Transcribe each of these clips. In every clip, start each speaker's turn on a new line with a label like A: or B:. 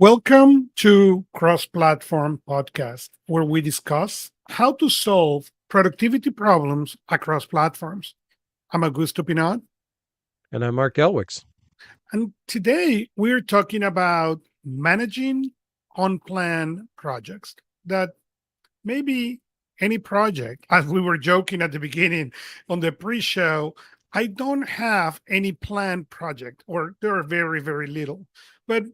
A: Welcome to Cross Platform Podcast, where we discuss how to solve productivity problems across platforms. I'm Augusto Pinaud,
B: And I'm Mark Gelwicks.
A: and today we're talking about managing unplanned projects. That maybe any project, as we were joking at the beginning on the pre show, I don't have any planned project, or there are very, very little. But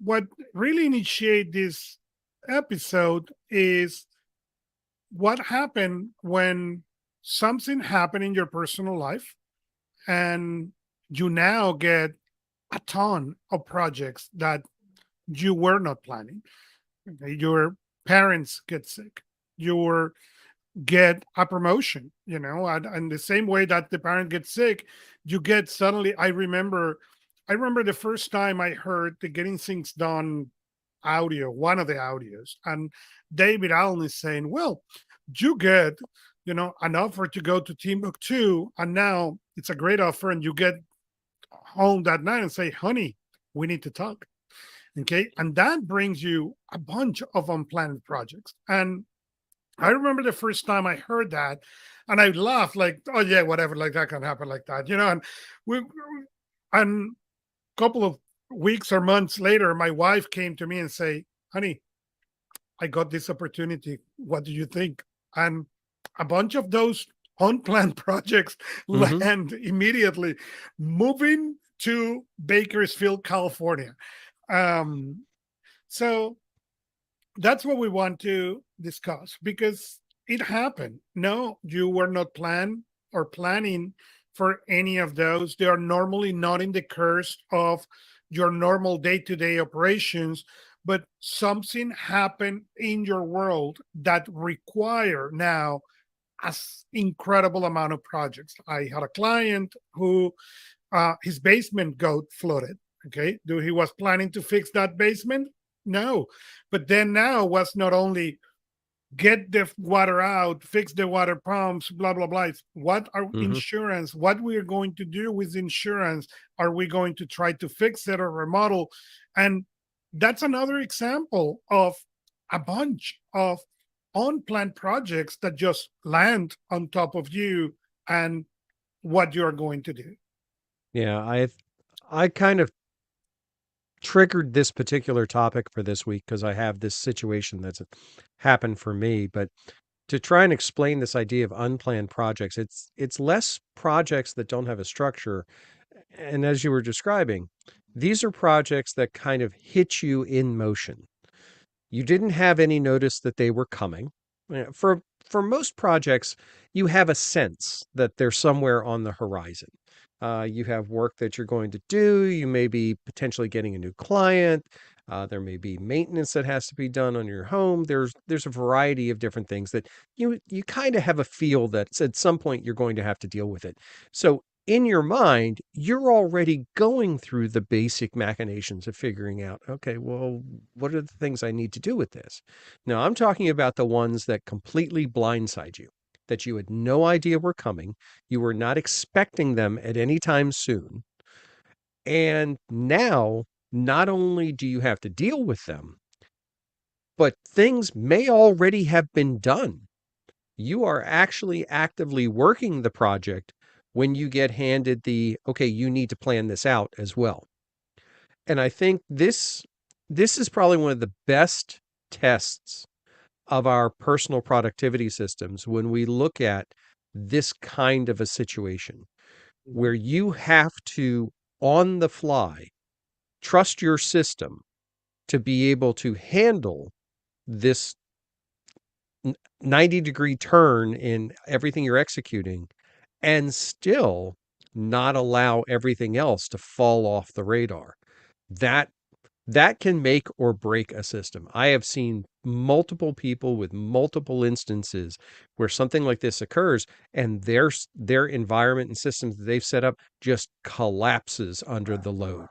A: what really initiate this episode is what happened when something happened in your personal life and you now get a ton of projects that you were not planning. Okay, your parents get sick, you get a promotion, and the same way that the parent gets sick, you get suddenly. I remember the first time I heard the Getting Things Done audio, one of the audios, and David Allen is saying, well, you get, an offer to go to Timbuktu, and now it's a great offer, and you get home that night and say, honey, we need to talk. Okay. And that brings you a bunch of unplanned projects. And I remember the first time I heard that, and I laughed like, "Oh yeah, whatever, like that can happen like that," And we, and a couple of weeks or months later, my wife came to me and say, "Honey, I got this opportunity. What do you think?" And a bunch of those unplanned projects
B: hmm
A: land immediately, moving to Bakersfield, California. Um, so that's what we want to discuss because it happened. No, you were not planned or planning for any of those. They are normally not in the course of your normal day-to-day operations, but something happened in your world that require now incredible amount of projects. I had a client who his basement got flooded. Okay, he was planning to fix that basement? No, but then now was not only get the water out, fix the water pumps, blah blah blah. It's what our
B: hmm
A: insurance? What we are going to do with insurance? Are we going to try to fix it or remodel? And that's another example of a bunch of unplanned projects that just land on top of you and what you're going to do.
B: Yeah, I kind of triggered this particular topic for this week because I have this situation that's happened for me. But to try and explain this idea of unplanned projects, it's less projects that don't have a structure. And as you were describing, these are projects that kind of hit you in motion. You didn't have any notice that they were coming. For most projects, you have a sense that they're somewhere on the horizon. You have work that you're going to do. You may be potentially getting a new client. There may be maintenance that has to be done on your home. There's a variety of different things that you kind of have a feel that at some point you're going to have to deal with it. So in your mind, you're already going through the basic machinations of figuring out, okay, well, what are the things I need to do with this? Now, I'm talking about the ones that completely blindside you, that you had no idea were coming. You were not expecting them at any time soon. And now, not only do you have to deal with them, but things may already have been done. You are actually actively working the project when you get handed okay, you need to plan this out as well. And I think this is probably one of the best tests of our personal productivity systems when we look at this kind of a situation where you have to, on the fly, trust your system to be able to handle this 90-degree turn in everything you're executing and still not allow everything else to fall off the radar. That that can make or break a system. I have seen multiple people with multiple instances where something like this occurs and their environment and systems that they've set up just collapses under the load.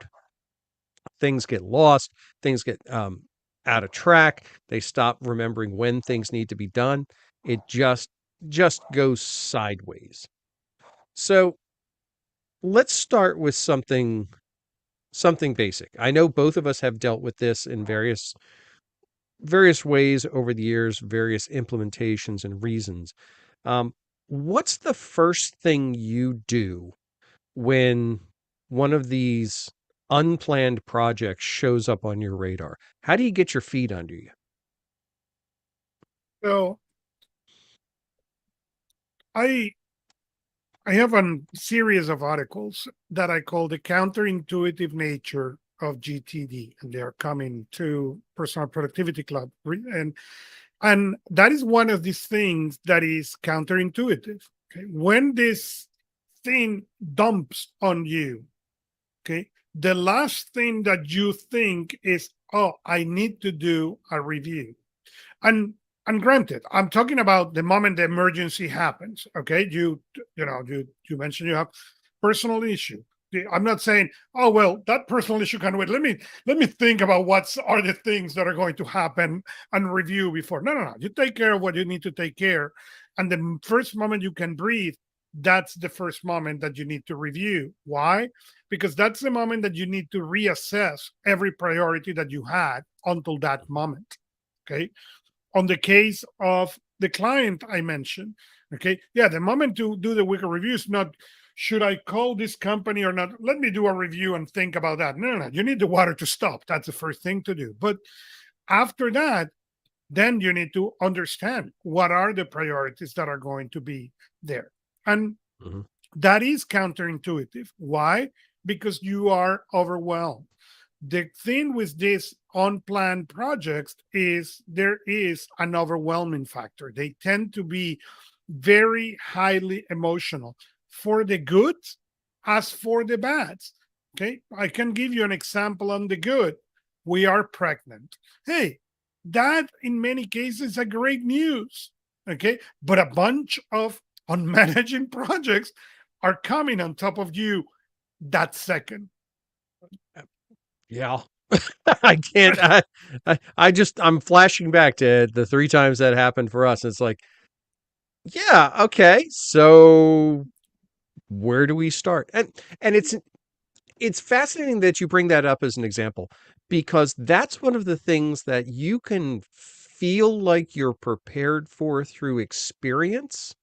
B: Things get lost, things get out of track, they stop remembering when things need to be done. It just goes sideways. So let's start with something Something basic. I know both of us have dealt with this in various ways over the years, various implementations and reasons. Um, what's the first thing you do when one of these unplanned projects shows up on your radar? How do you get your feet under you?
A: So I I have a series of articles that I call the counterintuitive nature of GTD, and they are coming to Personal Productivity Club. And that is one of these things that is counterintuitive. Okay. When this thing dumps on you, okay, the last thing that you think is, oh, I need to do a review. And and granted, I'm talking about the moment the emergency happens. Okay, you mentioned you have personal issue. I'm not saying, oh well, that personal issue can wait. Let me think about what are the things that are going to happen and review before. No, no, no. You take care of what you need to take care, and the first moment you can breathe, that's the first moment that you need to review. Why? Because that's the moment that you need to reassess every priority that you had until that moment. Okay, on the case of the client I mentioned, okay, yeah, the moment to do the weekly review is not, should I call this company or not? Let me do a review and think about that. No, no, no. You need the water to stop. That's the first thing to do. But after that, then you need to understand what are the priorities that are going to be there. And
B: Mhm.
A: that is counterintuitive. Why? Because you are overwhelmed. The thing with these unplanned projects is there is an overwhelming factor. They tend to be very highly emotional for the good as for the bad. Okay, I can give you an example on the good. We are pregnant. Hey, that in many cases are great news. Okay, but a bunch of unmanaging projects are coming on top of you that second.
B: Yeah. I can't. I'm flashing back to the three times that happened for us. It's like, yeah, okay. So where do we start? And it's fascinating that you bring that up as an example because that's one of the things that you can feel like you're prepared for through experience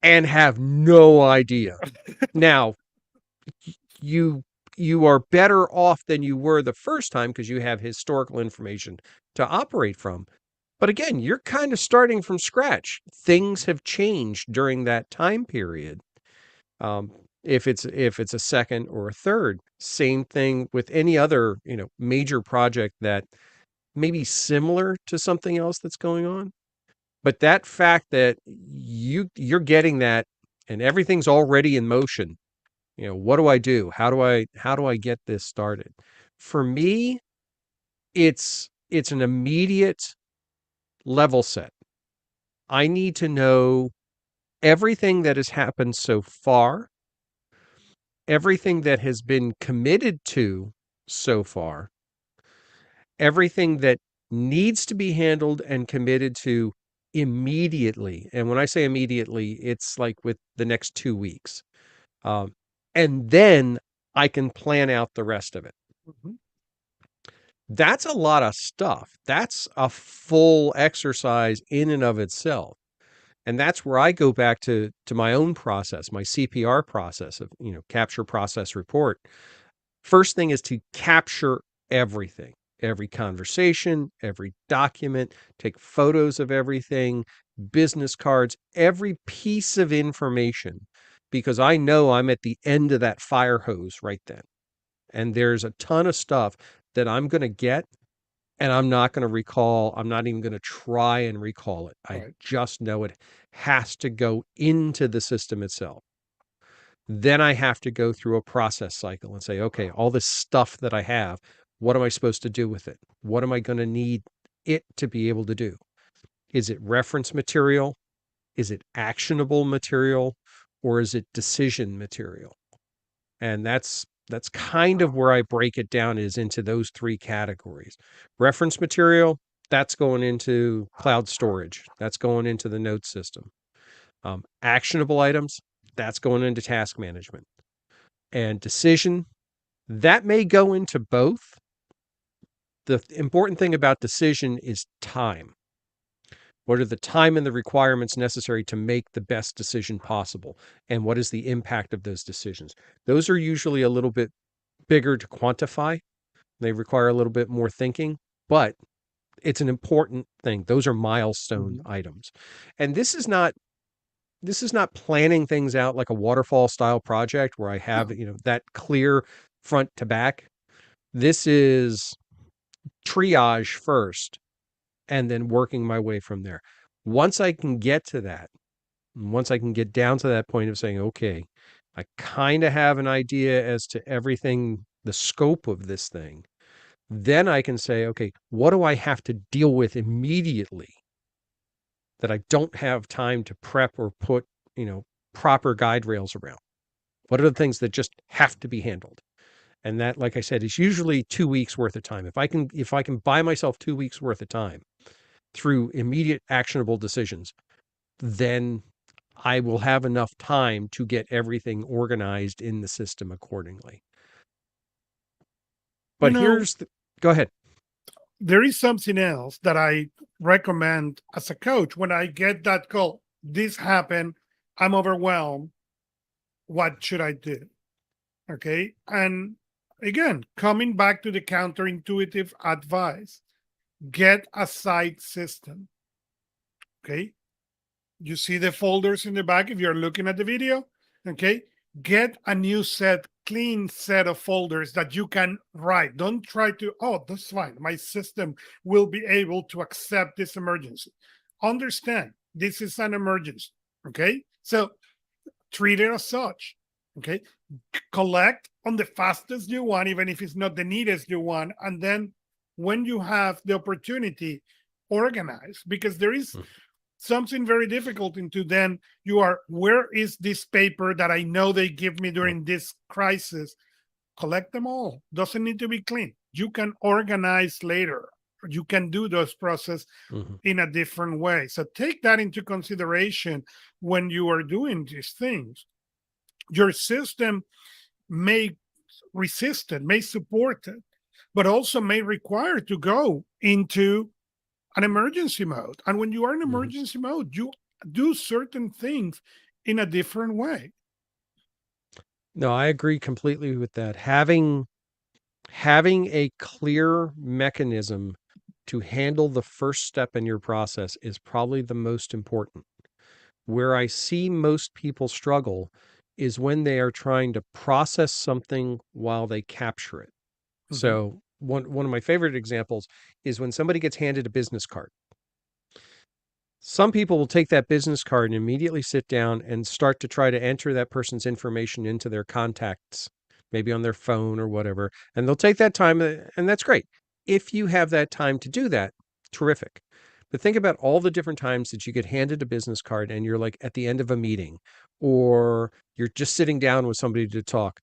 B: and have no idea. Now, you you are better off than you were the first time because you have historical information to operate from. But again, you're kind of starting from scratch. Things have changed during that time period. Um, if it's a second or a third, same thing with any other major project that may be similar to something else that's going on. But that fact that you're getting that and everything's already in motion. What do I do? How do I get this started? For me, it's an immediate level set. I need to know everything that has happened so far, everything that has been committed to so far, everything that needs to be handled and committed to immediately. And when I say immediately, it's like with the next 2 weeks. Um, and then I can plan out the rest of it.
A: Mhm.
B: That's a lot of stuff. That's a full exercise in and of itself. And that's where I go back to my own process, my CPR process of, capture, process, report. First thing is to capture everything, every conversation, every document, take photos of everything, business cards, every piece of information, because I know I'm at the end of that fire hose right then. And there's a ton of stuff that I'm going to get and I'm not going to recall. I'm not even going to try and recall it. I
A: Right.
B: just know it has to go into the system itself. Then I have to go through a process cycle and say, okay, all this stuff that I have, what am I supposed to do with it? What am I going to need it to be able to do? Is it reference material? Is it actionable material? Or is it decision material? And that's kind of where I break it down is into those three categories. Reference material, that's going into cloud storage. That's going into the note system. Actionable items, that's going into task management. And decision, That may go into both. The important thing about decision is time. What are the time and the requirements necessary to make the best decision possible? And what is the impact of those decisions? Those are usually a little bit bigger to quantify. They require a little bit more thinking, but it's an important thing. Those are milestone items. And this is not planning things out like a waterfall style project where I have, that clear front to back. This is triage first and then working my way from there. Once I can get to that, once I can get down to that point of saying, okay, I kind of have an idea as to everything, the scope of this thing, then I can say, okay, what do I have to deal with immediately that I don't have time to prep or put, proper guide rails around? What are the things that just have to be handled? And that, like I said, is usually 2 weeks worth of time. If I can buy myself 2 weeks worth of time through immediate actionable decisions, then I will have enough time to get everything organized in the system accordingly. But go ahead.
A: There is something else that I recommend as a coach when I get that call. This happened. I'm overwhelmed. What should I do? Okay. And again, coming back to the counterintuitive advice, get a site system. Okay. You see the folders in the back if you're looking at the video. Okay. Get a new clean set of folders that you can write. Don't try to, oh, that's fine. My system will be able to accept this emergency. Understand this is an emergency. Okay. So treat it as such. Okay. Collect on the fastest you want, even if it's not the neatest you want. And then when you have the opportunity, organize, because there is something very difficult into then where is this paper that I know they give me during this crisis? Collect them all. Doesn't need to be clean. You can organize later. You can do those process in a different way. So take that into consideration when you are doing these things. Your system may resist it, may support it, but also may require to go into an emergency mode. And when you are in emergency mode, you do certain things in a different way.
B: No, I agree completely with that. Having a clear mechanism to handle the first step in your process is probably the most important. Where I see most people struggle is when they are trying to process something while they capture it. So one of my favorite examples is when somebody gets handed a business card. Some people will take that business card and immediately sit down and start to try to enter that person's information into their contacts, maybe on their phone or whatever. And they'll take that time, and that's great. If you have that time to do that, terrific. But think about all the different times that you get handed a business card and you're like at the end of a meeting, or you're just sitting down with somebody to talk,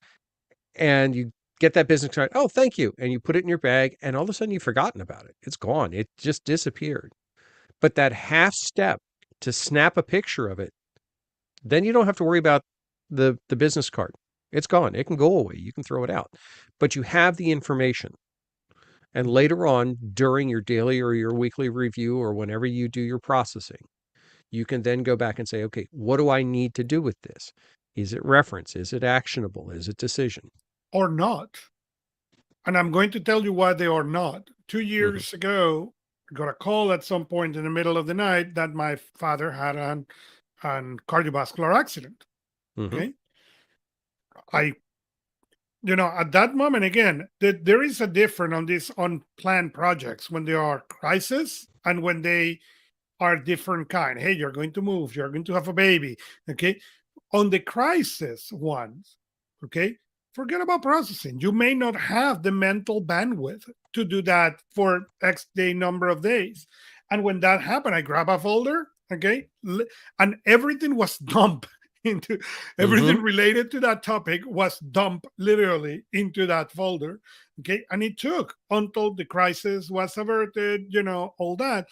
B: and you get that business card. Oh, thank you. And you put it in your bag, and all of a sudden you've forgotten about it. It's gone. It just disappeared. But that half step to snap a picture of it, then you don't have to worry about the business card. It's gone. It can go away. You can throw it out. But you have the information. And later on, during your daily or your weekly review or whenever you do your processing, you can then go back and say, okay, what do I need to do with this? Is it reference? Is it actionable? Is it decision?
A: Or not. And I'm going to tell you why they are not. 2 years ago, I got a call at some point in the middle of the night that my father had an cardiovascular accident. Okay. At that moment, again, there is a difference on these unplanned projects when they are crisis and when they are different kind. Hey, you're going to move, you're going to have a baby. Okay. On the crisis ones, okay, forget about processing. You may not have the mental bandwidth to do that for X day number of days. And when that happened, I grab a folder, okay, and everything was dumped into everything related to that topic was dumped literally into that folder. Okay. And it took until the crisis was averted, all that.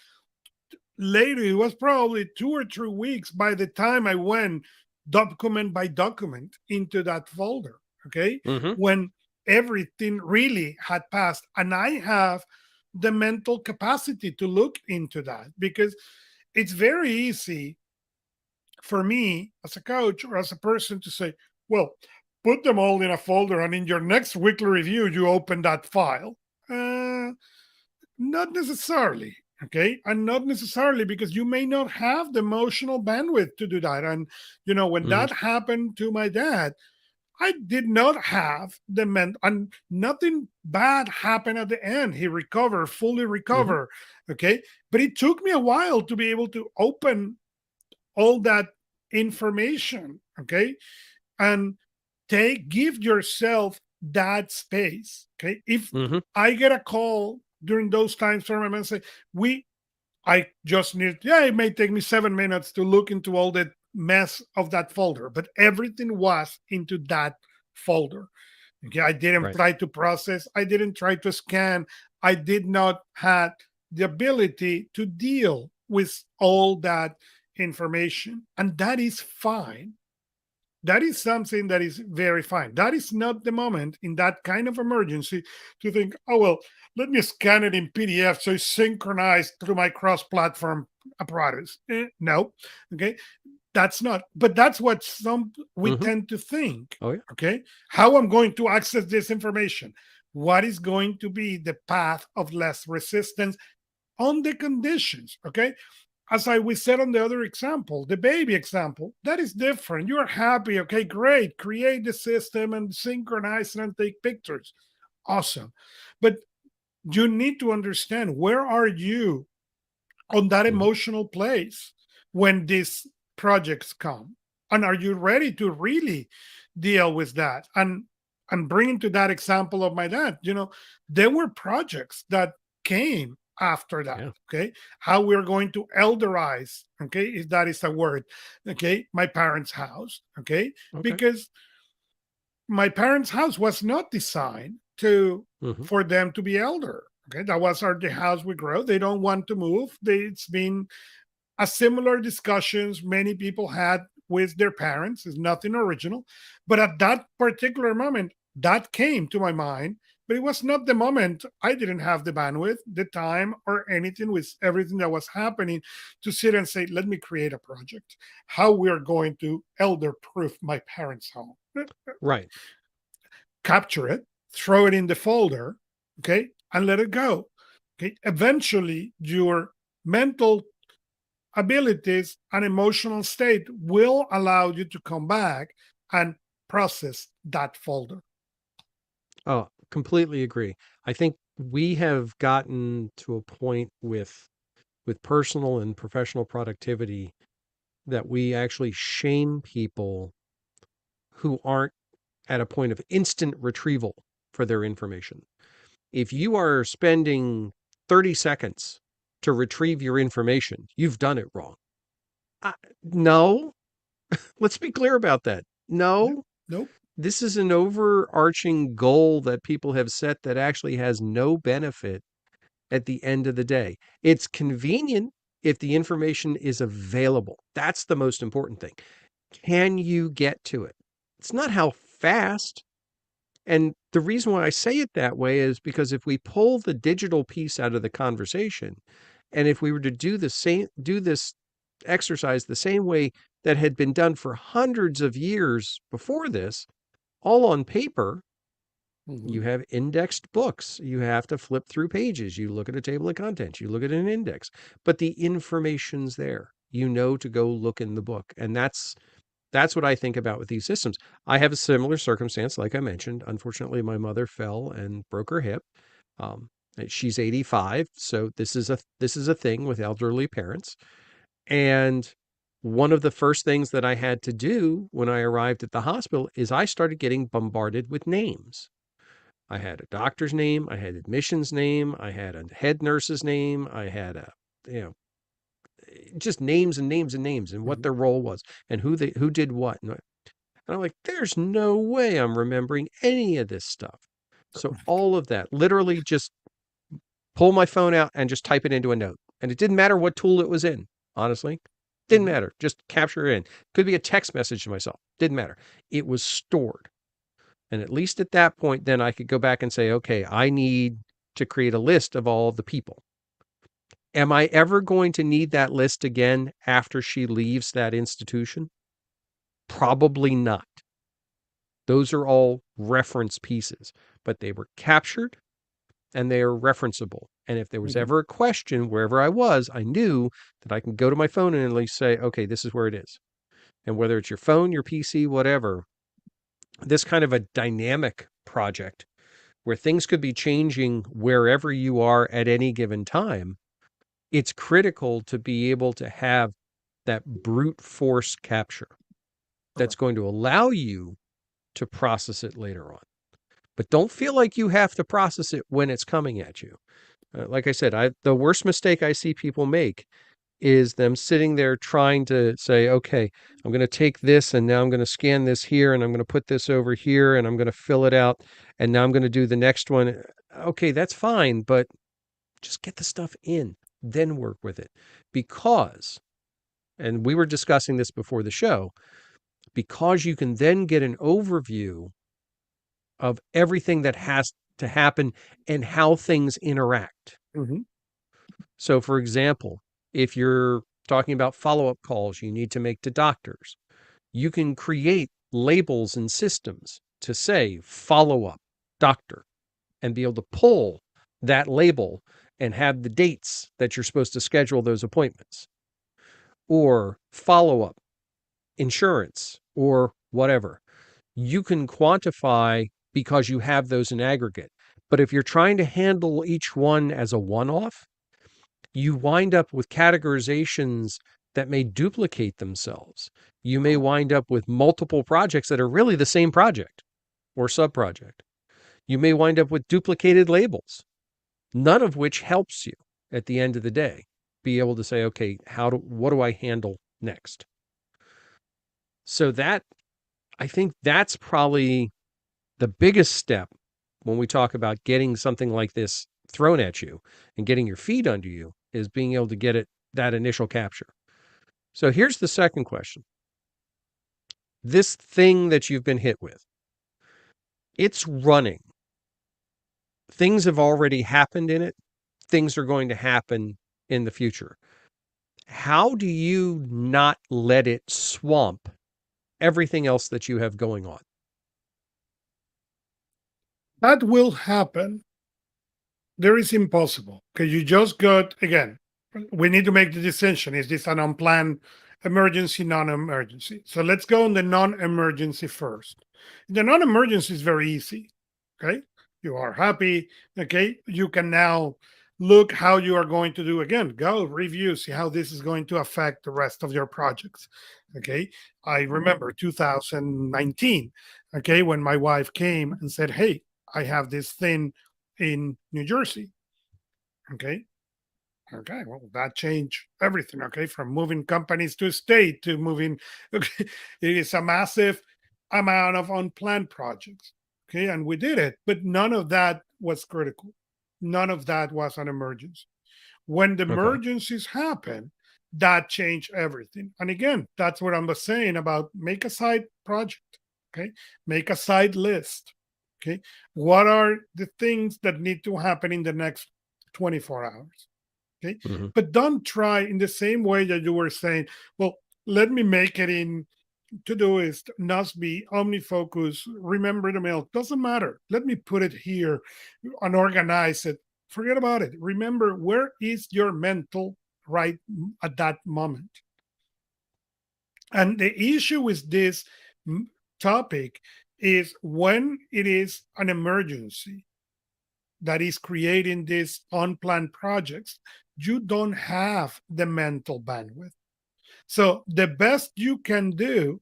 A: Later, it was probably 2 or 3 weeks by the time I went document by document into that folder. Okay. When everything really had passed. And I have the mental capacity to look into that, because it's very easy for me as a coach or as a person to say, well, put them all in a folder and in your next weekly review, you open that file. Not necessarily. Okay. And not necessarily, because you may not have the emotional bandwidth to do that. And, when
B: Hmm.
A: that happened to my dad, I did not have the and nothing bad happened at the end. He recovered, fully
B: Hmm.
A: recovered. Okay. But it took me a while to be able to open all that information. Okay. And give yourself that space. Okay. If
B: Hmm.
A: I get a call during those times from my man say, I just need, yeah, it may take me 7 minutes to look into all the mess of that folder, but everything was into that folder. Okay. I didn't
B: Right.
A: try to process, I didn't try to scan, I did not have the ability to deal with all that information. And that is fine. That is something that is very fine. That is not the moment in that kind of emergency to think, oh, well, let me scan it in PDF so it's synchronized through my cross platform apparatus. No. Okay. That's not, but that's what we
B: Hmm.
A: tend to think.
B: Oh, yeah.
A: Okay. How I'm going to access this information? What is going to be the path of less resistance on the conditions? Okay, as we said on the other example, the baby example, that is different. You're happy, okay, great. Create the system and synchronize it and take pictures. Awesome. But you need to understand, where are you on that
B: Hmm.
A: emotional place when these projects come? And are you ready to really deal with that? And bringing to that example of my dad, there were projects that came after that.
B: Yeah.
A: Okay. How we're going to elderize, okay, if that is a word, okay, my parents' house. Okay.
B: Okay.
A: Because my parents' house was not designed to
B: Hmm.
A: for them to be elder. Okay, that was the house we grew. They don't want to move. It's been a similar discussions many people had with their parents. It's nothing original, but at that particular moment, that came to my mind. But it was not the moment. I didn't have the bandwidth, the time, or anything with everything that was happening to sit and say, "Let me create a project. How we are going to elder-proof my parents' home."
B: Right.
A: Capture it, throw it in the folder, okay, and let it go. Okay, eventually your mental abilities and emotional state will allow you to come back and process that folder.
B: Oh, completely agree. I think we have gotten to a point with personal and professional productivity that we actually shame people who aren't at a point of instant retrieval for their information. If you are spending 30 seconds to retrieve your information, you've done it wrong. No, let's be clear about that.
A: Yep.
B: No,
A: Nope.
B: this is an overarching goal that people have set that actually has no benefit at the end of the day. It's convenient if the information is available. That's the most important thing. Can you get to it? It's not how fast. And the reason why I say it that way is because if we pull the digital piece out of the conversation, and if we were to do this exercise the same way that had been done for hundreds of years before this, all on paper,
A: Mhm.
B: you have indexed books. You have to flip through pages. You look at a table of contents. You look at an index, but the information's there. You know to go look in the book. And that's what I think about with these systems. I have a similar circumstance, like I mentioned. Unfortunately, my mother fell and broke her hip. Um, she's 85, so this is a thing with elderly parents. And one of the first things that I had to do when I arrived at the hospital is I started getting bombarded with names. I had a doctor's name, I had admissions name, I had a head nurse's name, I had you know, just names and names and names and what
A: Mhm.
B: their role was and who did what. And I'm like, there's no way I'm remembering any of this stuff. So all of that, literally just pull my phone out and just type it into a note. And it didn't matter what tool it was in, honestly. Didn't
A: Mhm.
B: matter. Just capture it in. Could be a text message to myself. Didn't matter. It was stored. And at least at that point, then I could go back and say, okay, I need to create a list of all of the people. Am I ever going to need that list again after she leaves that institution? Probably not. Those are all reference pieces, but they were captured and they are referenceable. And if there was
A: Mhm.
B: ever a question wherever I was, I knew that I can go to my phone and at least say, okay, this is where it is. And whether it's your phone, your PC, whatever, this kind of a dynamic project where things could be changing wherever you are at any given time, it's critical to be able to have that brute force capture that's
A: Correct.
B: going to allow you to process it later on. But don't feel like you have to process it when it's coming at you. Like I said, the worst mistake I see people make is them sitting there trying to say, okay, I'm going to take this and now I'm going to scan this here and I'm going to put this over here and I'm going to fill it out and now I'm going to do the next one. Okay, that's fine, but just get the stuff in, then work with it. Because, and we were discussing this before the show, because you can then get an overview of everything that has to happen and how things interact.
A: Mhm.
B: So, for example, if you're talking about follow up calls you need to make to doctors, you can create labels and systems to say follow up doctor and be able to pull that label and have the dates that you're supposed to schedule those appointments or follow up insurance or whatever. You can quantify because you have those in aggregate. But if you're trying to handle each one as a one off, you wind up with categorizations that may duplicate themselves. You may wind up with multiple projects that are really the same project or sub-project. You may wind up with duplicated labels, none of which helps you at the end of the day be able to say, okay, what do I handle next? So that, I think that's probably the biggest step when we talk about getting something like this thrown at you and getting your feet under you is being able to get it that initial capture. So here's the second question. This thing that you've been hit with, it's running. Things have already happened in it. Things are going to happen in the future. How do you not let it swamp everything else that you have going on?
A: That will happen. There is impossible because you just got, again, we need to make the distinction. Is this an unplanned emergency, non-emergency? So let's go on the non-emergency first. The non-emergency is very easy. Okay. You are happy. Okay. You can now look how you are going to do, again, go review, see how this is going to affect the rest of your projects. Okay. I remember 2019. Okay. When my wife came and said, hey, I have this thing in New Jersey. Okay. Okay. Well, that changed everything. Okay. From moving companies to state to moving. Okay. It is a massive amount of unplanned projects. Okay. And we did it, but none of that was critical. None of that was an emergency. When the
B: Okay.
A: emergencies happen, that changed everything. And again, that's what I'm saying about make a side project. Okay. Make a side list. Okay. What are the things that need to happen in the next 24 hours? Okay.
B: Mm-hmm.
A: But don't try in the same way that you were saying, well, let me make it in Todoist, Nusby, OmniFocus, Remember the Mail. Doesn't matter. Let me put it here and organize it. Forget about it. Remember, where is your mental right at that moment? And the issue with this topic is when it is an emergency that is creating these unplanned projects, you don't have the mental bandwidth. So the best you can do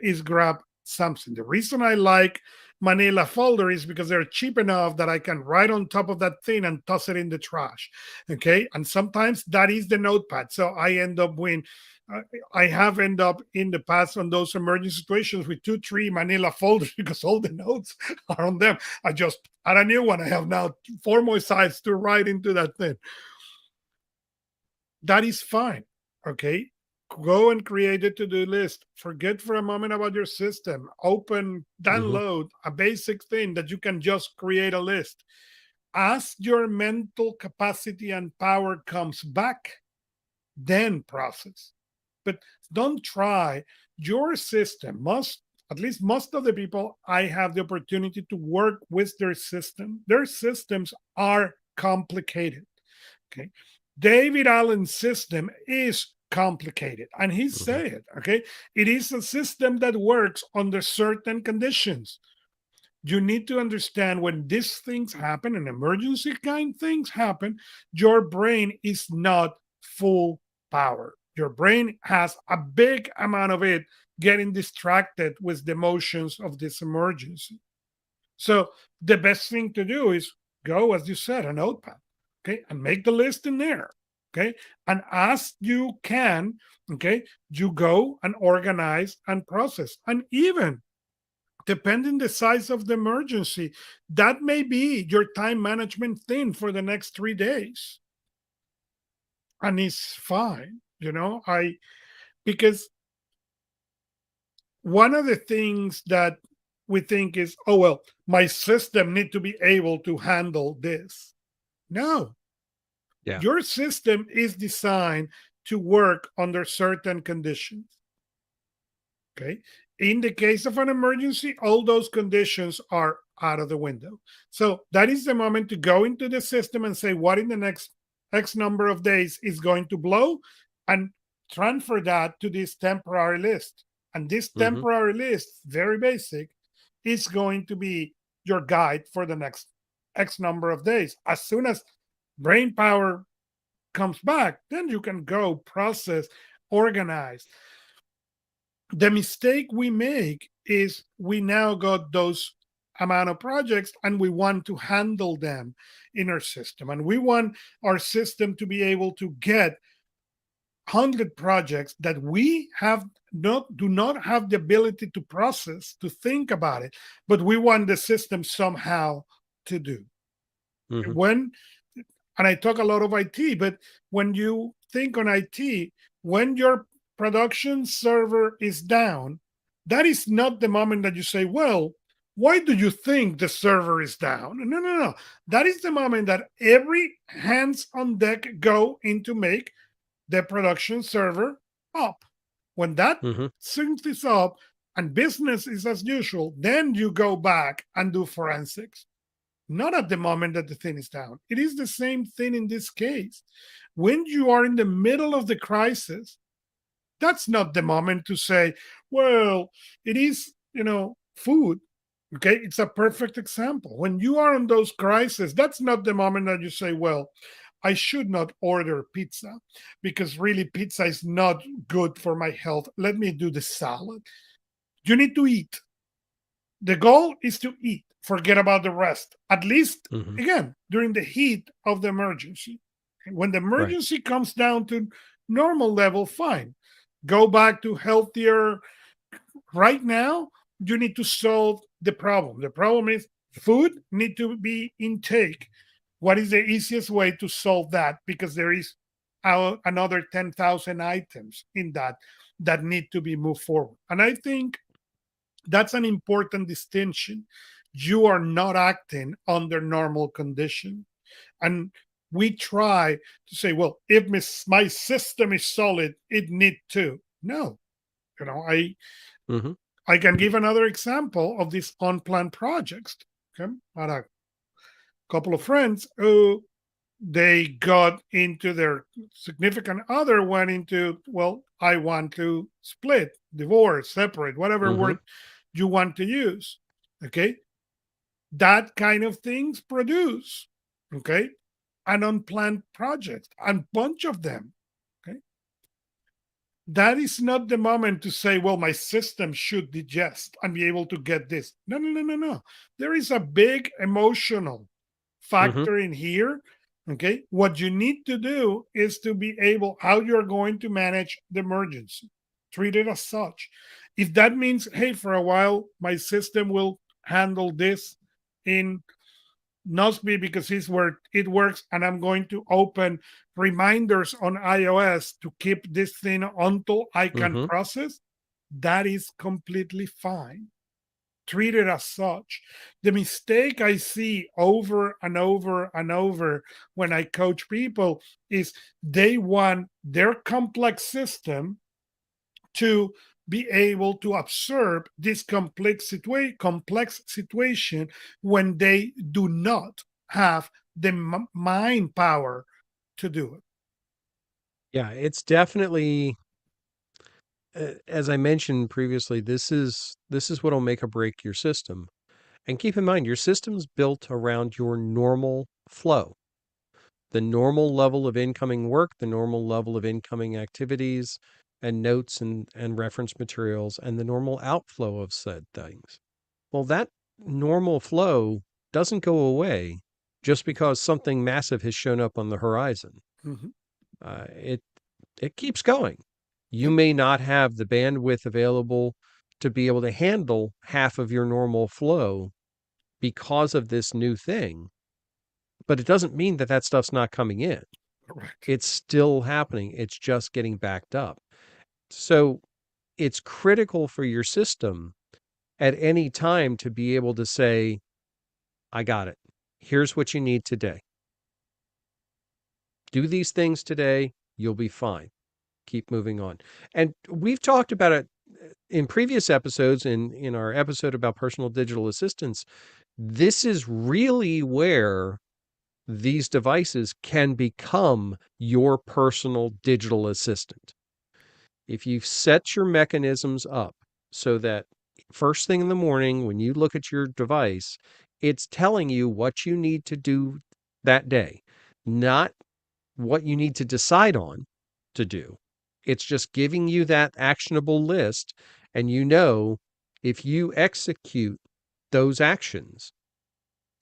A: is grab something. The reason I like Manila folder is because they're cheap enough that I can write on top of that thing and toss it in the trash. Okay. And sometimes that is the notepad. So I end up with, I have end up in the past on those emergency situations with 2, 3 Manila folders because all the notes are on them. I just add a new one. I have now 4 more sides to write into that thing. That is fine. Okay. Go and create a to-do list. Forget for a moment about your system. Open,
B: Mhm.
A: download a basic thing that you can just create a list. As your mental capacity and power comes back, then process. But don't try. Your system must, at least most of the people I have the opportunity to work with their systems are complicated. Okay. David Allen's system is complicated, and he
B: Mhm.
A: said it. Okay. It is a system that works under certain conditions. You need to understand when these things happen and emergency kind things happen, your brain is not full power. Your brain has a big amount of it getting distracted with the emotions of this emergency. So the best thing to do is go, as you said, a notepad, okay, and make the list in there, okay, and as you can, okay, you go and organize and process, and even depending the size of the emergency, that may be your time management thing for the next 3 days, and it's fine, I because one of the things that we think is, oh well, my system need to be able to handle this. No,
B: Yeah.
A: your system is designed to work under certain conditions. Okay. In the case of an emergency, all those conditions are out of the window. So that is the moment to go into the system and say what in the next X number of days is going to blow, and transfer that to this temporary list. And this
B: Mhm.
A: temporary list, very basic, is going to be your guide for the next X number of days. As soon as brain power comes back, then you can go process, organize. The mistake we make is we now got those amount of projects and we want to handle them in our system, and we want our system to be able to get 100 projects that we have not do not have the ability to process, to think about it, but we want the system somehow to do.
B: Mhm.
A: When And I talk a lot of IT, but when you think on IT, when your production server is down, that is not the moment that you say, well, why do you think the server is down? No, no, no. That is the moment that every hands on deck go into make the production server up. When that
B: Mhm.
A: sync is up and business is as usual, then you go back and do forensics, not at the moment that the thing is down. It is the same thing in this case. When you are in the middle of the crisis, that's not the moment to say, well, it is, food. Okay, it's a perfect example. When you are in those crises, that's not the moment that you say, well, I should not order pizza because really pizza is not good for my health. Let me do the salad. You need to eat. The goal is to eat. Forget about the rest. At least,
B: Mhm.
A: again, during the heat of the emergency. When the
B: Right.
A: emergency comes down to normal level, fine. Go back to healthier. Right now, you need to solve the problem. The problem is food need to be intake. What is the easiest way to solve that? Because there is another 10,000 items in that need to be moved forward. And I think that's an important distinction. You are not acting under normal condition. And we try to say, well, if my system is solid, it need to. No, you know, I
B: Mhm.
A: I can give another example of these unplanned projects. Okay, I had a couple of friends who they got into their significant other went into, well, I want to split, divorce, separate, whatever
B: Mhm.
A: word you want to use. Okay, that kind of things produce, okay, an unplanned project, and bunch of them. Okay, that is not the moment to say, well, my system should digest and be able to get this. No, no, no, no, no. There is a big emotional
B: Mhm.
A: factor in here. Okay, what you need to do is to be able how you're going to manage the emergency, treat it as such. If that means, hey, for a while my system will handle this in must be because it works, and I'm going to open reminders on iOS to keep this thing until I can
B: Mm-hmm.
A: process. That is completely fine. Treat it as such. The mistake I see over and over and over when I coach people is they want their complex system to be able to observe this complex situation when they do not have the mind power to do it.
B: Yeah, it's definitely, as I mentioned previously, this is what'll make or break your system. And keep in mind, your system's built around your normal flow, the normal level of incoming work, the normal level of incoming activities and notes and reference materials, and the normal outflow of said things. Well, that normal flow doesn't go away just because something massive has shown up on the horizon.
A: Mhm.
B: It keeps going. You may not have the bandwidth available to be able to handle half of your normal flow because of this new thing, but it doesn't mean that that stuff's not coming in.
A: Correct.
B: It's still happening. It's just getting backed up. So it's critical for your system at any time to be able to say, I got it. Here's what you need today. Do these things today. You'll be fine. Keep moving on. And we've talked about it in previous episodes, in our episode about personal digital assistants. This is really where these devices can become your personal digital assistant. If you set your mechanisms up so that first thing in the morning, when you look at your device, it's telling you what you need to do that day, not what you need to decide on to do. It's just giving you that actionable list. And you know, if you execute those actions,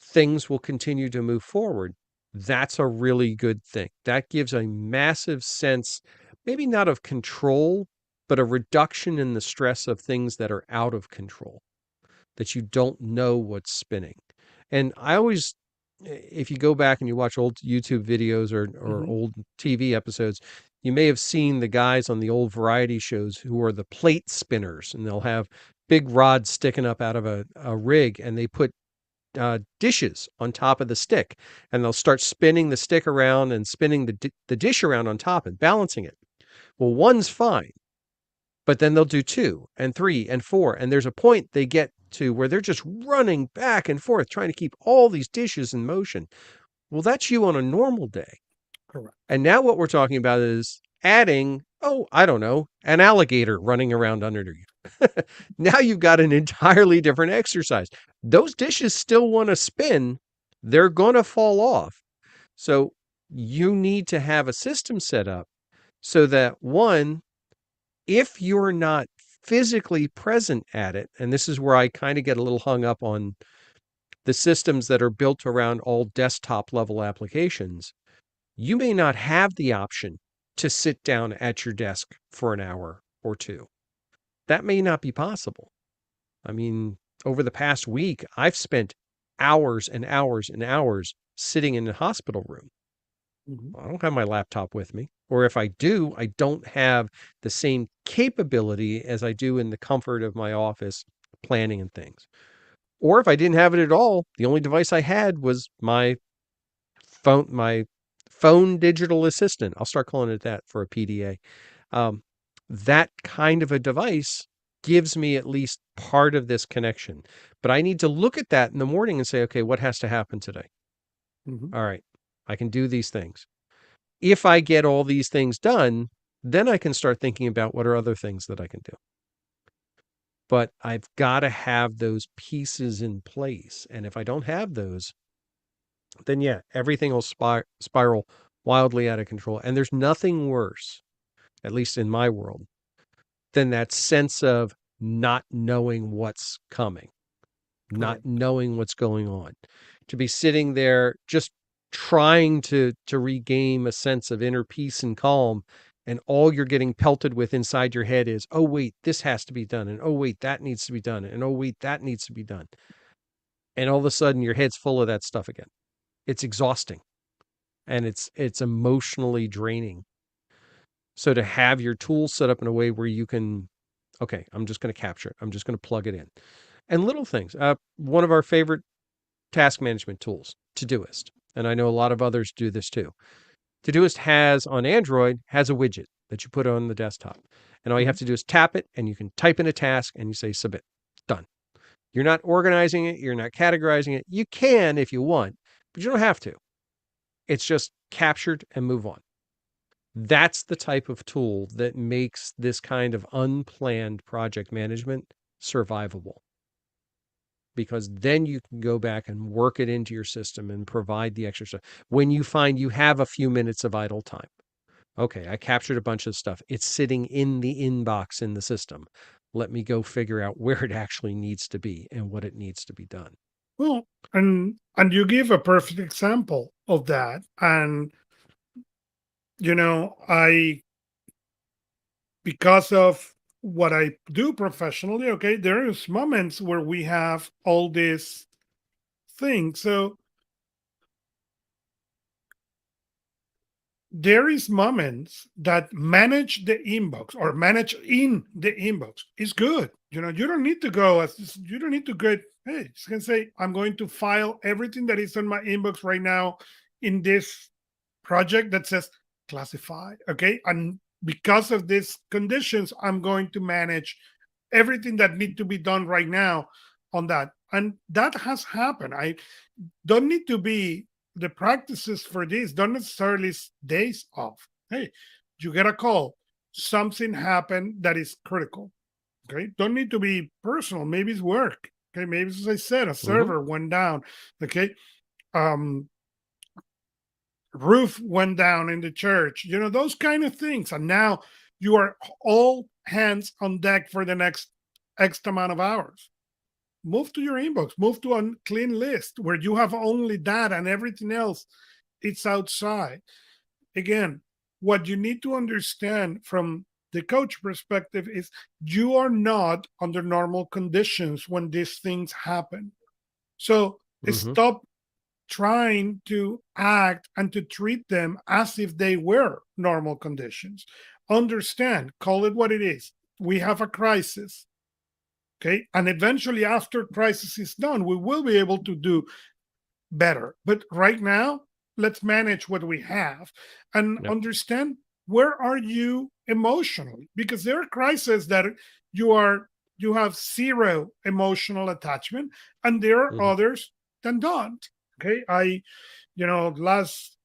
B: things will continue to move forward. That's a really good thing. That gives a massive sense, maybe not of control, but a reduction in the stress of things that are out of control, that you don't know what's spinning. And I always, if you go back and you watch old YouTube videos or
A: Mhm.
B: old TV episodes, you may have seen the guys on the old variety shows who are the plate spinners, and they'll have big rods sticking up out of a rig, and they put dishes on top of the stick, and they'll start spinning the stick around and spinning the dish around on top and balancing it. Well, one's fine, but then they'll do two and three and four. And there's a point they get to where they're just running back and forth, trying to keep all these dishes in motion. Well, that's you on a normal day.
A: Correct.
B: And now what we're talking about is adding, oh, I don't know, an alligator running around under you. Now you've got an entirely different exercise. Those dishes still want to spin, they're going to fall off. So you need to have a system set up so that one, if you're not physically present at it, and this is where I kind of get a little hung up on the systems that are built around all desktop level applications, you may not have the option to sit down at your desk for an hour or two. That may not be possible. I mean, over the past week, I've spent hours and hours and hours sitting in a hospital room.
A: Mhm.
B: I don't have my laptop with me. Or if I do, I don't have the same capability as I do in the comfort of my office planning and things. Or if I didn't have it at all, the only device I had was my phone digital assistant. I'll start calling it that for a PDA. Um, that kind of a device gives me at least part of this connection. But I need to look at that in the morning and say, okay, what has to happen today?
A: Mhm.
B: All right, I can do these things. If I get all these things done, then I can start thinking about what are other things that I can do. But I've got to have those pieces in place. And if I don't have those, then yeah, everything will spiral wildly out of control. And there's nothing worse, at least in my world, than that sense of not knowing what's coming, not
A: Correct.
B: knowing what's going on. To be sitting there just trying to regain a sense of inner peace and calm, and all you're getting pelted with inside your head is, oh wait, this has to be done, and oh wait, that needs to be done, and oh wait, that needs to be done. And all of a sudden your head's full of that stuff again. It's exhausting and it's emotionally draining. So to have your tools set up in a way where you can, okay, I'm just going to capture it. I'm just going to plug it in. And little things. One of our favorite task management tools, Todoist. And I know a lot of others do this too. Todoist has on Android has a widget that you put on the desktop. And all you have to do is tap it and you can type in a task and you say submit. Done. You're not organizing it, you're not categorizing it. You can if you want, but you don't have to. It's just captured and move on. That's the type of tool that makes this kind of unplanned project management survivable. Because then you can go back and work it into your system and provide the extra stuff. When you find you have a few minutes of idle time, okay, I captured a bunch of stuff. It's sitting in the inbox in the system. Let me go figure out where it actually needs to be and what it needs to be done.
A: Well, and you give a perfect example of that. And I, because of what I do professionally, okay, there is moments where we have all these things. So there is moments that manage the inbox or manage in the inbox is good. You don't need to go as you don't need to get, hey, you can say, I'm going to file everything that is on my inbox right now in this project that says classified. Okay. And because of these conditions, I'm going to manage everything that need to be done right now on that. And that has happened. I don't need to be the practices for this don't necessarily days off. Hey, you get a call, something happened that is critical. Okay, don't need to be personal. Maybe it's work. Okay, maybe as I said, a
B: Mm-hmm.
A: server went down. Okay, um, roof went down in the church. Those kind of things. And now you are all hands on deck for the next X amount of hours. Move to your inbox, move to a clean list where you have only that and everything else it's outside. Again, what you need to understand from the coach perspective is you are not under normal conditions when these things happen. So
B: Mm-hmm.
A: stop trying to act and to treat them as if they were normal conditions. Understand, call it what it is. We have a crisis. Okay. And eventually, after crisis is done, we will be able to do better. But right now, let's manage what we have and
B: Yep.
A: understand where are you emotionally, because there are crises that you are you have zero emotional attachment, and there are
B: Mm-hmm.
A: others that don't. Okay. Last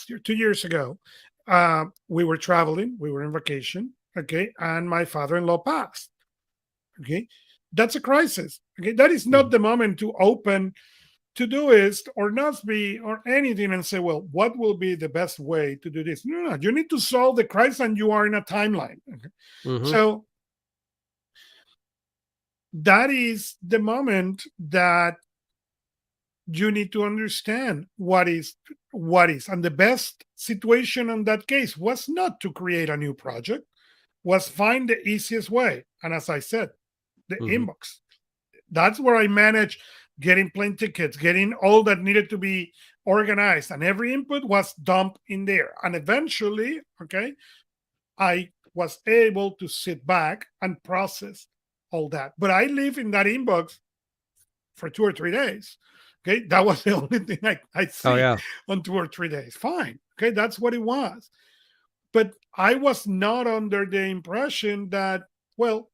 A: year, 2 years ago, we were traveling, we were in vacation. Okay. And my father-in-law passed. Okay. That's a crisis. Okay. That is
B: Mm-hmm.
A: not the moment to open Todoist or Notby or anything and say, well, what will be the best way to do this? No, no, you need to solve the crisis and you are in a timeline. Okay.
B: Mm-hmm.
A: So that is the moment that you need to understand what is. And the best situation in that case was not to create a new project, was find the easiest way. And as I said, the
B: Mm-hmm.
A: inbox. That's where I manage getting plane tickets, getting all that needed to be organized, and every input was dumped in there. And eventually, okay, I was able to sit back and process all that. But I live in that inbox for 2 or 3 days. Okay, that was the only thing I
B: Oh
A: see
B: yeah.
A: on 2 or 3 days. Fine. Okay, that's what it was. But I was not under the impression that, well,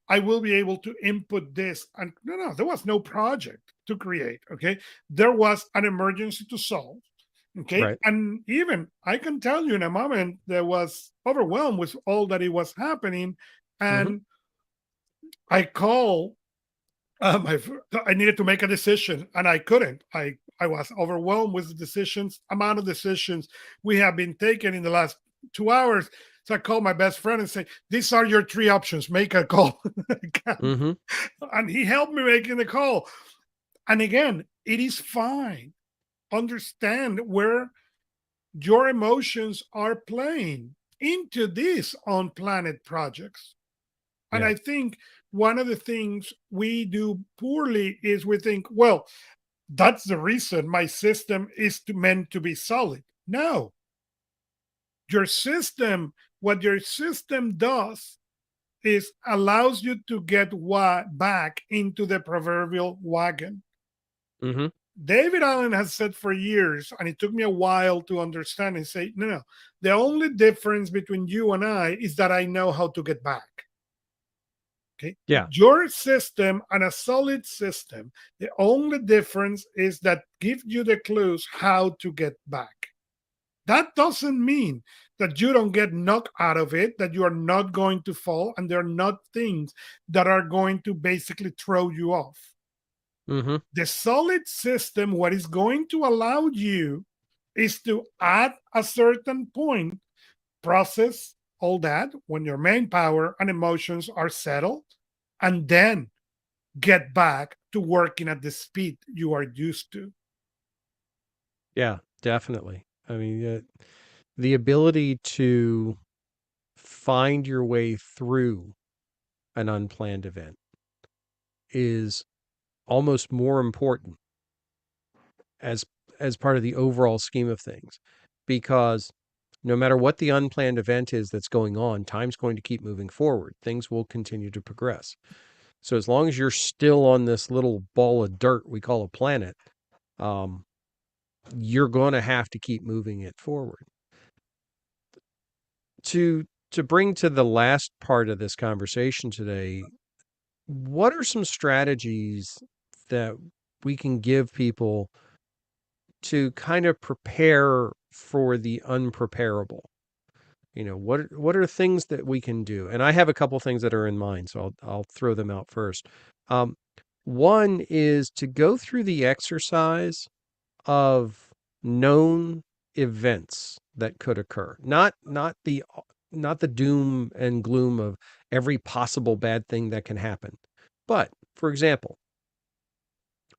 A: I will be able to input this. And no, there was no project to create. Okay. There was an emergency to solve. Okay.
B: Right.
A: And even I can tell you in a moment that was overwhelmed with all that it was happening.
B: Mm-hmm.
A: And I call I needed to make a decision and I couldn't. I was overwhelmed with the amount of decisions we have been taking in the last 2 hours. So I called my best friend and say, these are your three options. Make a call.
B: Mm-hmm.
A: And he helped me making the call. And again, it is fine. Understand where your emotions are playing into these unplanned projects. And
B: Yeah.
A: I think one of the things we do poorly is we think, well, That's the reason my system is meant to be solid. No, your system, what your system does is allows you to get back into the proverbial wagon.
B: Mm-hmm.
A: David Allen has said for years, and it took me a while to understand and say, no, no, the only difference between you and I is that I know how to get back. Okay.
B: Yeah.
A: Your system and a solid system, the only difference is that gives you the clues how to get back. That doesn't mean that you don't get knocked out of it, that you are not going to fall, and there are not things that are going to basically throw you off.
B: Mm-hmm.
A: The solid system, what is going to allow you is to, at a certain point, process all that when your main power and emotions are settled, and then get back to working at the speed you are used to.
B: Yeah, definitely. I mean, the ability to find your way through an unplanned event is almost more important as as part of the overall scheme of things, because no matter what the unplanned event is that's going on, time's going to keep moving forward. Things will continue to progress. So as long as you're still on this little ball of dirt we call a planet, um, you're going to have to keep moving it forward. To bring to the last part of this conversation today, what are some strategies that we can give people to kind of prepare for the unpreparable? What are things that we can do? And I have a couple things that are in mind, so I'll throw them out first. Um, One is to go through the exercise of known events that could occur, not the doom and gloom of every possible bad thing that can happen, but for example,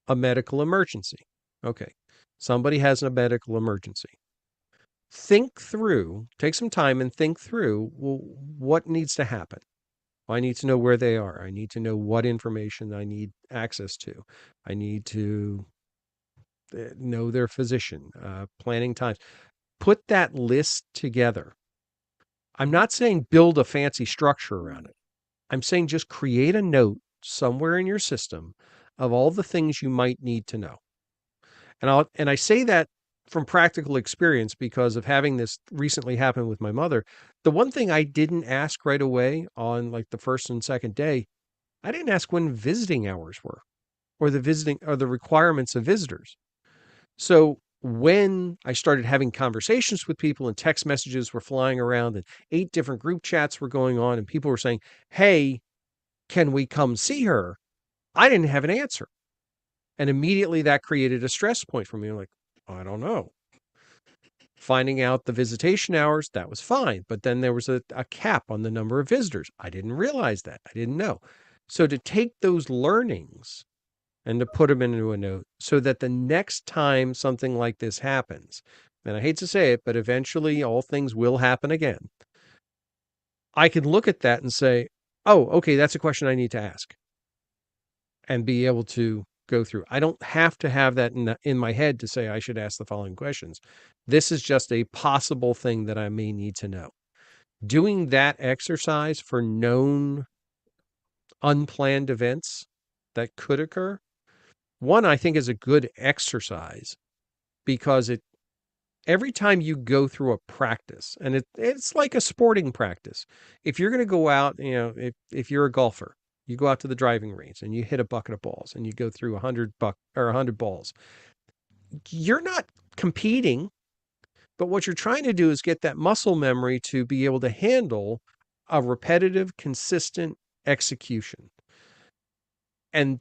B: a medical emergency. Okay, somebody has a medical emergency. Take some time and think through, well, what needs to happen? I need to know where they are. I need to know what information I need access to. I need to know their physician, planning times. Put that list together. I'm not saying build a fancy structure around it. I'm saying just create a note somewhere in your system of all the things you might need to know. And I say that from practical experience because of having this recently happen with my mother. The one thing I didn't ask right away on like the first and second day, I didn't ask when visiting hours were or the requirements of visitors. So when I started having conversations with people and text messages were flying around and 8 different group chats were going on and people were saying, "Hey, can we come see her?" I didn't have an answer. And immediately that created a stress point for me. I'm like, I don't know. Finding out the visitation hours, that was fine. But then there was a cap on the number of visitors. I didn't realize that. I didn't know. So to take those learnings and to put them into a note so that the next time something like this happens, and I hate to say it, but eventually all things will happen again. I can look at that and say, oh, okay, that's a question I need to ask and be able to go through. I don't have to have that in my head to say I should ask the following questions. This is just a possible thing that I may need to know. Doing that exercise for known unplanned events that could occur, one, I think is a good exercise because every time you go through a practice, and it's like a sporting practice. If you're going to go out, if you're a golfer, you go out to the driving range and you hit a bucket of balls and you go through 100 balls. You're not competing, but what you're trying to do is get that muscle memory to be able to handle a repetitive, consistent execution. And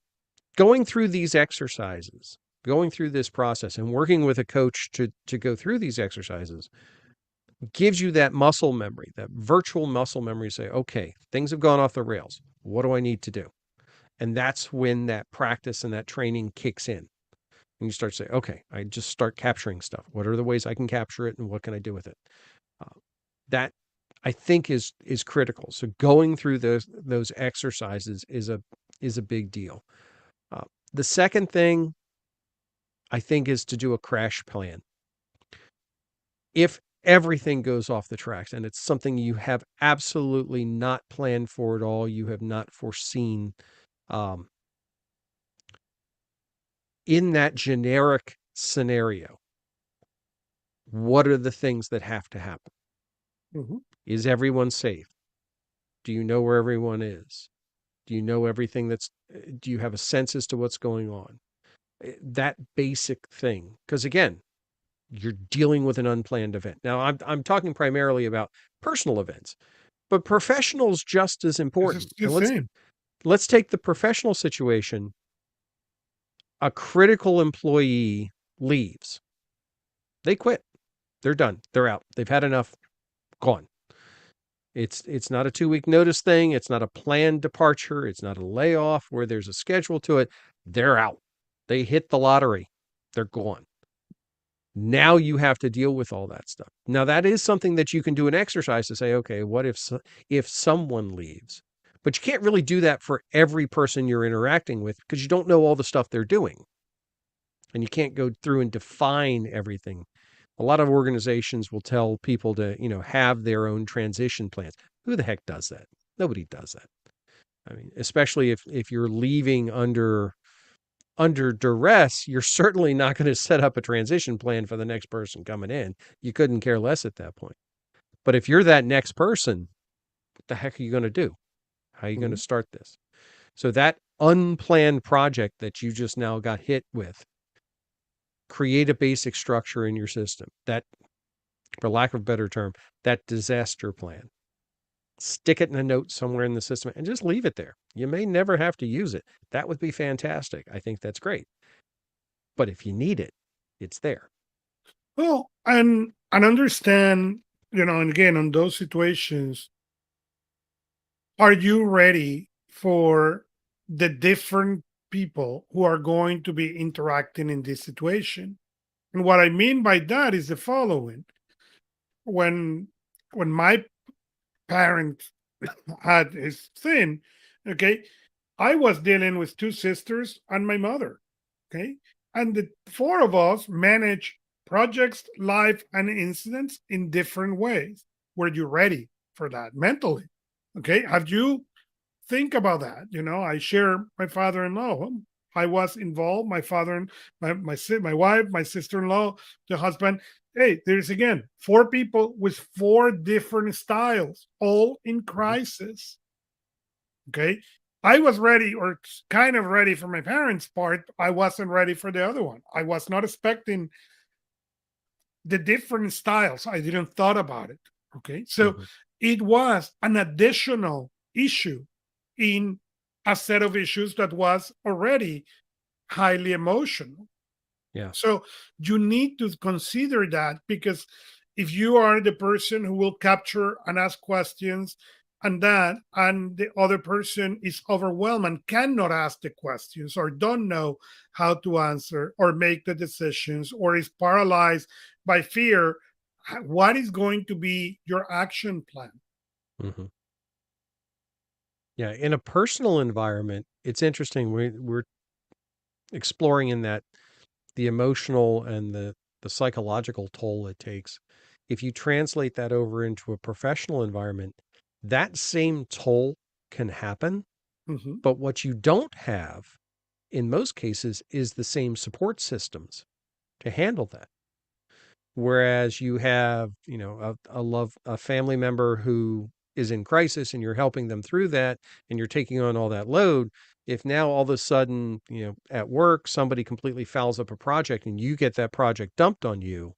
B: going through these exercises, going through this process and working with a coach to go through these exercises gives you that muscle memory, that virtual muscle memory to say, okay, things have gone off the rails. What do I need to do? And that's when that practice and that training kicks in. And you start to say, okay, I just start capturing stuff. What are the ways I can capture it and what can I do with it? That I think is critical. So going through those exercises is a big deal. Uh, the second thing I think, is to do a crash plan. If everything goes off the tracks and it's something you have absolutely not planned for at all, you have not foreseen, um, in that generic scenario, what are the things that have to happen?
A: Mhm.
B: Is everyone safe? Do you know where everyone is? Do you know everything do you have a sense as to what's going on? That basic thing. Because again, you're dealing with an unplanned event. Now, I'm talking primarily about personal events, but professional's just as
A: This is
B: important.
A: the
B: And
A: same.
B: let's take the professional situation. A critical employee leaves. They quit. They're done. They're out. They've had enough. Gone. It's not a 2-week notice thing. It's not a planned departure. It's not a layoff where there's a schedule to it. They're out. They hit the lottery. They're gone. Now you have to deal with all that stuff. Now that is something that you can do an exercise to say, okay, what if someone leaves? But you can't really do that for every person you're interacting with because you don't know all the stuff they're doing. And you can't go through and define everything. A lot of organizations will tell people to, have their own transition plans. Who the heck does that? Nobody does that. I mean, especially if you're leaving under duress, you're certainly not going to set up a transition plan for the next person coming in. You couldn't care less at that point. But if you're that next person, what the heck are you going to do? How are you going to
A: Mhm.
B: start this? So that unplanned project that you just now got hit with, create a basic structure in your system. That, for lack of a better term, that disaster plan. Stick it in a note somewhere in the system and just leave it there. You may never have to use it. That would be fantastic. I think that's great. But if you need it, it's there.
A: Well, and understand, and again, on those situations, are you ready for the different people who are going to be interacting in this situation? And what I mean by that is the following. When when my parent had his thing, okay, I was dealing with two sisters and my mother, okay, and the four of us manage projects, life, and incidents in different ways. Were you ready for that mentally? Okay, have you think about that? I share my father-in-law. I was involved. My father and my wife, my sister-in-law, the husband. Hey, there's again four people with four different styles, all in
B: Mhm.
A: crisis. Okay, I was ready or kind of ready for my parents' part. I wasn't ready for the other one. I was not expecting the different styles. I didn't thought about it. Okay, so
B: Mhm.
A: it was an additional issue in a set of issues that was already highly emotional.
B: Yeah.
A: So you need to consider that, because if you are the person who will capture and ask questions and the other person is overwhelmed and cannot ask the questions or don't know how to answer or make the decisions or is paralyzed by fear, what is going to be your action plan?
B: Mhm. Yeah. In a personal environment, it's interesting. We're exploring in that the emotional and the psychological toll it takes. If you translate that over into a professional environment, that same toll can happen,
A: Mhm.
B: but what you don't have in most cases is the same support systems to handle that. Whereas you have, a family member who is in crisis and you're helping them through that and you're taking on all that load. If now all of a sudden, at work, somebody completely fouls up a project and you get that project dumped on you,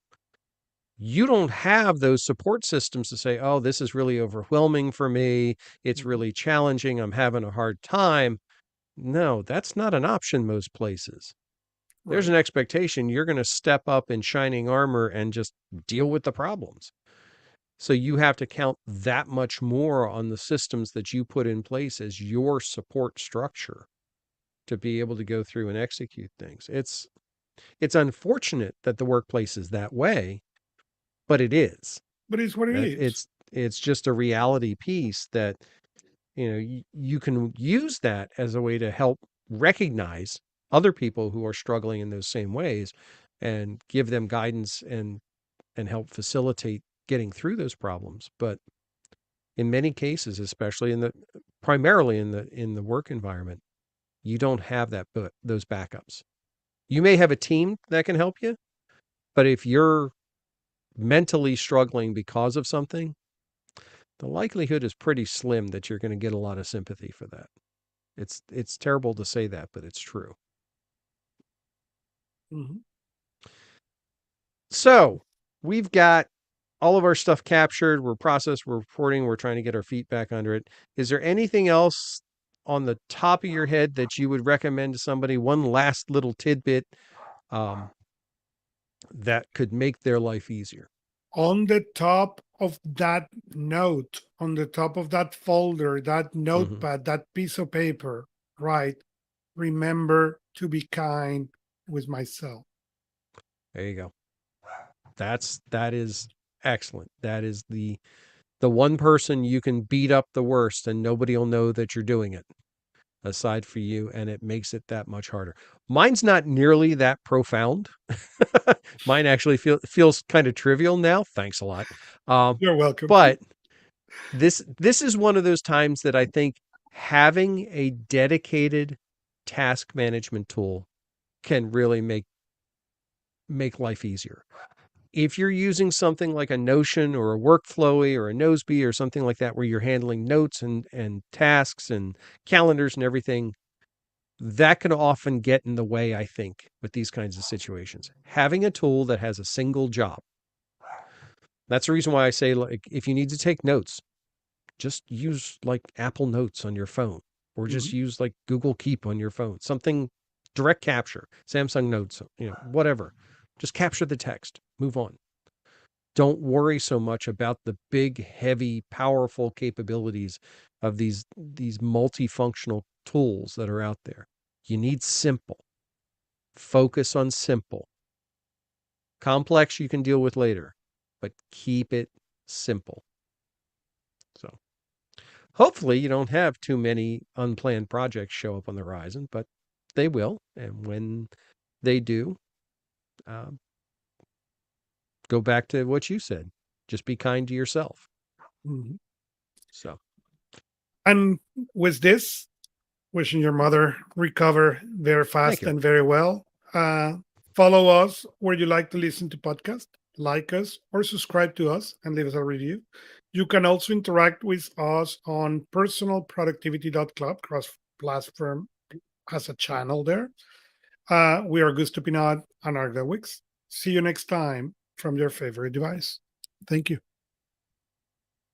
B: you don't have those support systems to say, oh, this is really overwhelming for me. It's
A: Mhm.
B: really challenging. I'm having a hard time. No, that's not an option most places. There's
A: Right.
B: an expectation you're going to step up in shining armor and just deal with the problems. So you have to count that much more on the systems that you put in place as your support structure to be able to go through and execute things. It's unfortunate that the workplace is that way, but it is.
A: But it's what it
B: That
A: is.
B: it's just a reality piece that you can use that as a way to help recognize other people who are struggling in those same ways and give them guidance and help facilitate getting through those problems. But in many cases, especially primarily in the work environment, you don't have those backups. You may have a team that can help you, but if you're mentally struggling because of something, the likelihood is pretty slim that you're going to get a lot of sympathy for that. It's terrible to say that, but it's true.
A: Mm-hmm.
B: So we've got all of our stuff captured. We're processed, we're reporting, we're trying to get our feet back under it. Is there anything else on the top of your head that you would recommend to somebody? One last little tidbit that could make their life easier?
A: On the top of that note, on the top of that folder, that notepad, that piece of paper, right? Remember to be kind with myself.
B: There you go. That is excellent. That is the one person you can beat up the worst and nobody will know that you're doing it aside for you, and it makes it that much harder. Mine's not nearly that profound. Mine actually feels kind of trivial now. Thanks a lot.
A: You're welcome.
B: But this is one of those times that I think having a dedicated task management tool can really make life easier. If you're using something like a Notion or a Workflowy or a Noseby or something like that, where you're handling notes and tasks and calendars and everything, that can often get in the way, I think, with these kinds of situations. Having a tool that has a single job. That's the reason why I say, like, if you need to take notes, just use like Apple Notes on your phone, or just use like Google Keep on your phone, something direct capture, Samsung Notes, whatever. Just capture the text, move on. Don't worry so much about the big, heavy, powerful capabilities of these multifunctional tools that are out there. You need simple. Focus on simple. Complex you can deal with later, but keep it simple. So hopefully you don't have too many unplanned projects show up on the horizon, but they will. And when they do, go back to what you said. Just be kind to yourself.
A: Mm-hmm.
B: So,
A: and with this, wishing your mother recover very fast and very well. Follow us where you like to listen to podcasts, like us, or subscribe to us and leave us a review. You can also interact with us on PersonalProductivity.club. Cross-platform has a channel there. We are Augusto Pinaud and our Gelwicks. See you next time from your favorite device. Thank you.